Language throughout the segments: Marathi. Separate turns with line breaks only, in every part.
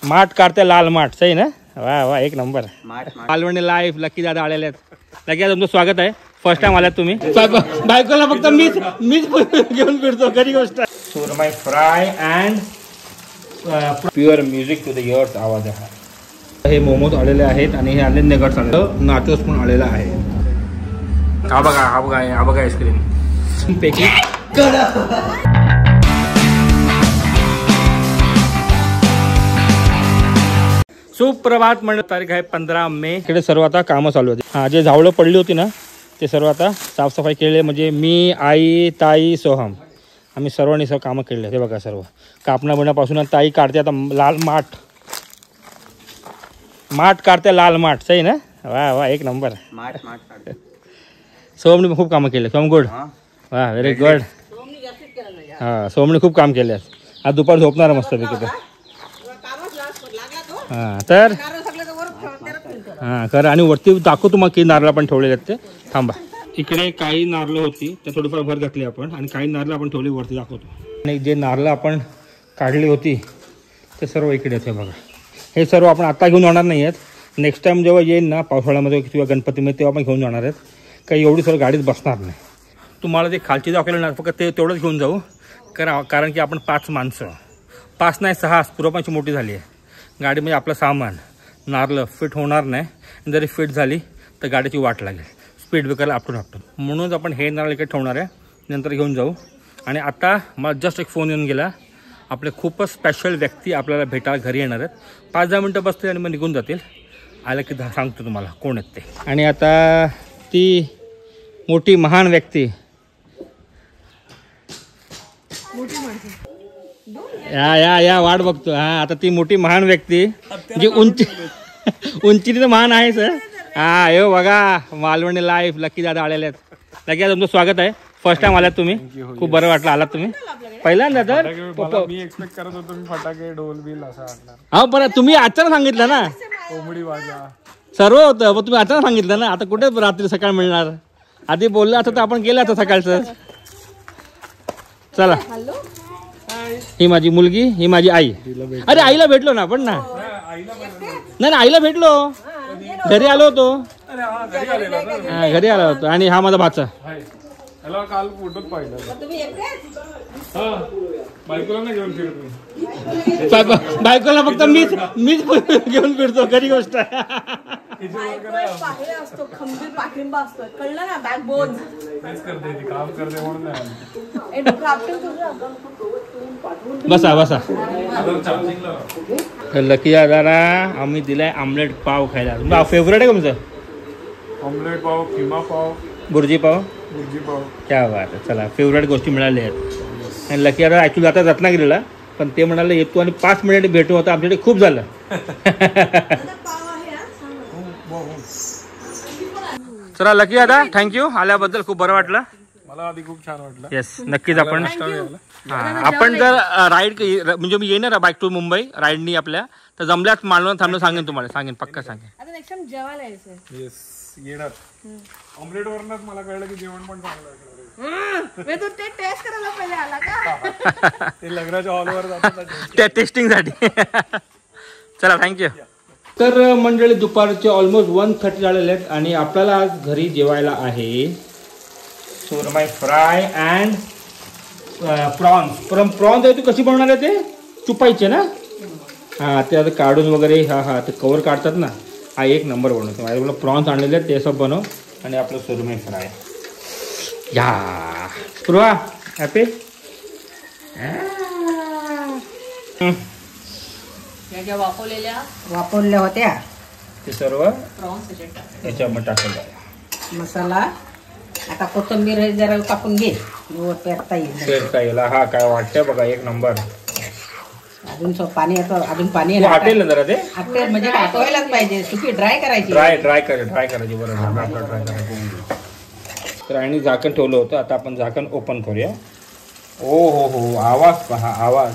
माठ काढते लाल माठ सही ना वा वा एक नंबर मालवणी लाईव्ह लकी दादा आलेले आहेत लकी दादा तुमचं स्वागत आहे फर्स्ट टाइम आलात तुम्ही बायकोला फक्त मीच घेऊन फिरतो खरी गोष्ट surmai fry and pure music to the ears आवाज आहे हे मोमोज आलेले आहेत आणि हे आले नगट्स आलेलं नाचोस पण आलेला आहे हा बघा आईस्क्रीम पैकी सुप्रभात म्हणलं तारीख आहे 15 मे इकडे सर्व आता कामं चालू होती हा जे झावळं पडली होती ना ते सर्व आता साफसफाई केले म्हणजे मी आई ताई सोहम आम्ही सर्वांनी सर्व कामं केले ते बघा सर्व कापणा बिण्यापासून ताई काढते आता लाल माठ काढते लाल माठ सही ना वा वा एक नंबर सोहमने खूप कामं केले सोहम गुड वा व्हेरी गुड हां सोहमने खूप काम केले आज दुपार झोपणार मस्त पैकी हां तर हां खरं आणि वरती दाखवतो तुम्हाला की नारळ पण ठेवलेले आहेत ते थांबा इकडे काही नारळ होती त्या थोडीफार भर घातली आपण आणि काही नारळ आपण ठेवली वरती दाखवतो आणि जे नारळ आपण काढली होती ते सर्व इकडे आहेत बघा हे सर्व आपण आता घेऊन जाणार नाही आहेत नेक्स्ट टाइम जेव्हा येईल ना पावसाळ्यामध्ये किंवा गणपतीमध्ये तेव्हा आपण घेऊन जाणार आहेत काही एवढी सर्व गाडीत बसणार नाही तुम्हाला ते खालची दाखवलं ना फक्त ते तेवढंच घेऊन जाऊ कारण की आपण 5 माणसं 5 नाही 6 पूर्वपणची मोठी झाली आहे गाडीमध्ये आपलं सामान नारळ फिट होणार नाही जरी फिट झाली तर गाडीची वाट लागेल स्पीड ब्रेकरला आपटून म्हणूनच आपण हे नारळ इकडे ठेवणार आहे नंतर घेऊन जाऊ आणि आता मला जस्ट एक फोन येऊन गेला आपले खूपच स्पेशल व्यक्ती आपल्याला भेटायला घरी येणार आहेत 5-10 मिनटं बसतील आणि मग निघून जातील आलं की सांगतो तुम्हाला कोण आहेत ते आणि आता ती मोठी महान व्यक्ती या वाट बघतो हा आता ती मोठी महान व्यक्ती जी उंचीने तर महान आहे सर हा यो बघा मालवणी लाईव्ह लकी दादा आलेले आहेत लकी दादा तुमचं स्वागत आहे फर्स्ट टाइम आलात तुम्ही खूप बरं वाटलं आलात तुम्ही पहिल्यांदा तर
मी एक्सपेक्ट करत होतो मी फटाके ढोल बिल असं वाटणार
हा बरं तुम्ही अचानक सांगितलं ना
कोंबडी वाजवा
सर्व होतं पण तुम्ही अचानक सांगितलं ना आता कुठे रात्री सकाळ मिळणार आधी बोललं असं तर आपण गेलं आता सकाळचं चला ही माझी मुलगी ही माझी आई अरे आईला भेटलो ना आपण ना नाही आईला भेटलो घरी आलो होतो हा घरी आलो होतो आणि हा माझा भाचा
काल फोटोत पाहिलं
बायकोला फक्त मीच घेऊन फिरतो खरी गोष्ट बसा लकी दादाला आम्ही दिलाय आमलेट पाव खायला तुमचा फेवरेट आहे का तुमचं
ऑमलेट पाव किमा पाव
बुर्जी पाव क्या बात आहे चला फेवरेट गोष्टी मिळाल्या आहेत आणि लकी दादा ॲक्च्युली आता रत्नागिरीला पण ते म्हणाले येतो आणि 5 मिनिट भेटू होता आमच्याकडे खूप झालं चला लकी दादा थँक्यू आल्याबद्दल खूप बरं वाटलं
मला आधी खूप छान वाटलं
येस नक्कीच आपण जर राईड म्हणजे मी येणार बाईक टू मुंबई राईडनी आपल्या तर जमल्यात मालवण थांबलं सांगेन पक्का सांगेन
येणार ऑमलेट वरनच मला कळलं की जेवण पण चांगलं असणार ते लग्नाच्या हॉलवर जातात
त्या टेस्टिंग साठी चला थँक्यू तर मंडळी दुपारचे ऑलमोस्ट 1:30 झालेले आहेत आणि आपल्याला आज घरी जेवायला आहे सुरमई फ्राय अँड प्रॉन्स आहे तू कशी बनवणार आहे ते चुपायचे ना हां ते आता काढून वगैरे हा ते कवर काढतात ना हा एक नंबर बनवतो माझ्याकडे प्रॉन्स आणलेले आहेत ते सब बनव आणि आपलं सुरमई फ्राय या स्पृहा हॅपी
वापरल्या होत्या
ते सर्व याच्यामध्ये टाकलं
मसाला आता कोथिंबीर जरा कापून घे पेरता
येईल हा काय वाटतंय बघा एक नंबर
अजून पाणी अजून पाणी
आटेल ना जरा ते
आटेल म्हणजे आटवायलाच पाहिजे सुकी ड्राय करायची
ड्राय करायची बरोबर ड्राय करायची तर आणि झाकण ठेवलं होतं आता आपण झाकण ओपन करूया हो आवाज पहा आवाज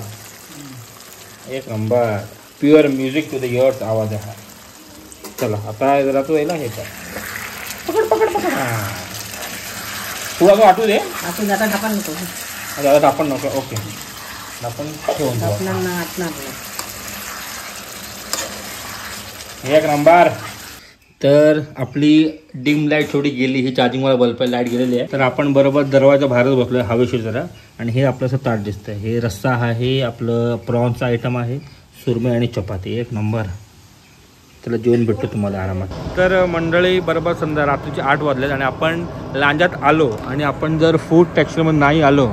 एक number pure music to the ears आवाज आहे चला आता जरा तो यायला हे पकड तू अगं वाटू दे
आपण आता ढापण नको
दादा ढापण नको ओके ढापण ठेवून एक नंबर. तर आपली डिम लाईट थोडी गेली, ही चार्जिंगवाला बल्ब लाईट गेलेली आहे. तर आपण बरोबर दरवाजा बाहेरच बसलोय हवेशीर जरा. आणि हे आपलं असं ताट दिसतंय. हे रस्सा आहे, आपलं प्रॉन्सचा आयटम आहे, सुरमई आणि चपाती. एक नंबर. त्याला जेवण भेटतो तुम्हाला आरामात. तर मंडळी बरोबर संध्या रात्रीचे 8 वाजलेत आणि आपण लांजात आलो आणि आपण जर फूड टेक्स्चरमध्ये नाही आलो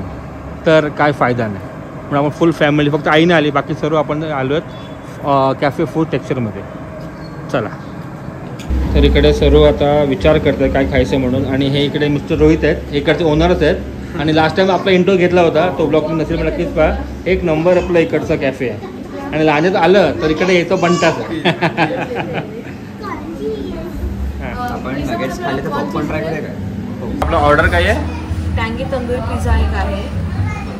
तर काय फायदा नाही. म्हणून आपण फुल फॅमिली, फक्त आई नाही आली, बाकी सर्व आपण आलो आहेत कॅफे फूड टेक्स्चरमध्ये. चला. तर इकडे सर्व आता विचार करतात काय खायचं म्हणून. आणि हे इकडे मिस्टर रोहित आहेत, इकडचे ओनरच आहेत. आणि लास्ट टाइम आपला इंट्रो घेतला होता, तो ब्लॉग नसेल पण नक्कीच पहा. एक नंबर आपला इकडचा कॅफे आहे. आणि लांजात आलं तर इकडे येतो बंटाच.
आपण नगेट्स खाल्ले तर पॉपकॉर्न ट्राय करूया काय?
आपलं ऑर्डर काय आहे?
टँगी तंदूरी पिझ्झा एक आहे,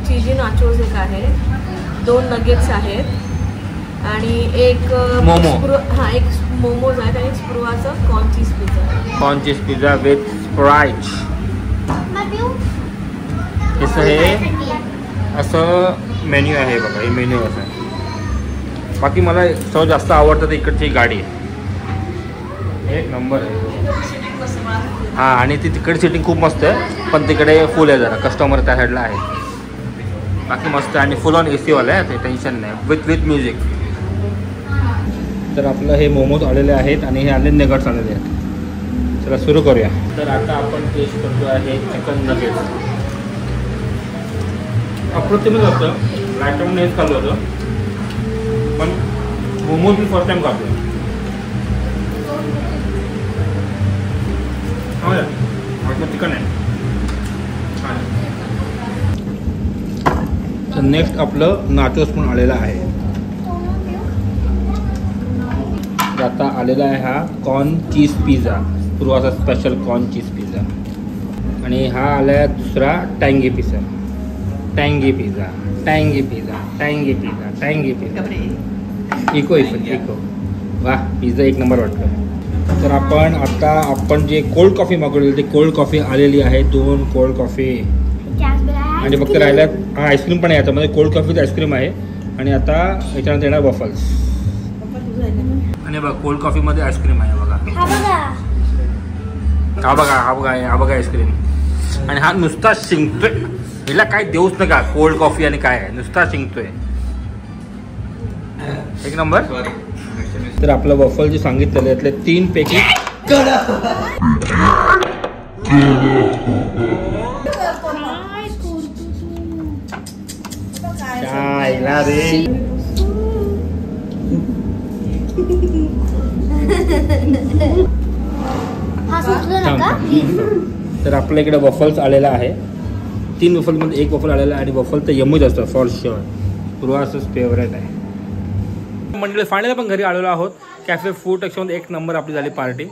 चीजी नाचोज एक आहे, 2 नगेट्स आहेत आणि एक
मोमो.
हां, एक मोमोज आहेत आणि स्प्रुवाचं corn cheese pizza.
Corn cheese pizza with Sprite. हे असं मेन्यू आहे बघा. हे मेन्यू असं आहे. बाकी मला सर्वात जास्त आवडतं तर इकडची गाडी आहे. एक नंबर आहे. हां, आणि ती तिकडे सिटिंग खूप मस्त आहे, पण तिकडे फुल आहे जरा, कस्टमर त्या साईडला आहे. बाकी मस्त आहे आणि फुल ऑन AC वाला आहे, ते टेन्शन नाही, विथ म्युझिक. तर आपलं हे मोमोज आलेले आहेत आणि हे आले नगेट्स आलेले आहेत. चला सुरू करूया. तर आता आपण टेस्ट करतो आहे चिकन नगेट्स. अप्रतिमच होतं. लास्ट टाइम हेच खाल्लं होतं, पण मोमोज मी फर्स्ट टाइम खातो. चिकन आहे. तर नेक्स्ट आपलं नाचोस पण आलेला आहे. आता आलेला आहे हा corn cheese pizza, पूर्वाचा special corn cheese pizza. आणि हा आला आहे दुसरा टँगी pizza. टँगी pizza, टँगी pizza, टँगी pizza, टँगी pizza. Eco eco. वाह, पिझ्झा एक नंबर वाटतं. तर आपण जे कोल्ड कॉफी मागवलेली, ती कोल्ड कॉफी आलेली आहे. 2 कोल्ड कॉफी आणि फक्त राहिल्यात. हा, आईस्क्रीम पण आहे याच्यामध्ये. कोल्ड कॉफी आईस्क्रीम आहे. आणि आता याच्यानंतर येणार वॉफल्स. आणि बघा कोल्ड कॉफीमध्ये आईस्क्रीम आहे बघा. हा बघा आईस्क्रीम. आणि हा नुसता शिंकतोय. हिला काय देऊच नका, कोल्ड कॉफी आणि काय आहे, नुसता शिंकतोय. एक नंबर. तर आपलं वॉफल जे सांगितलेलं यातले 3 पैकी तर आपल्या इकडे वॉफल्स आलेला आहे. 3 वॉफलमध्ये 1 वॉफल आलेला आहे. आणि वॉफल तर यम्मीच असतं फॉर शुअर. पूर्वाचंच फेवरेट आहे. मंडळी फायनली आपण घरी आलेलो आहोत. कॅफे फूड टेक्स्चरमध्ये 1 नंबर आपली झाली पार्टी.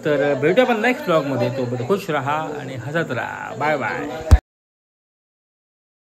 तर भेटूया आपण नेक्स्ट ब्लॉगमध्ये. तोपर्यंत खुश राहा आणि हसत राहा. Bye bye.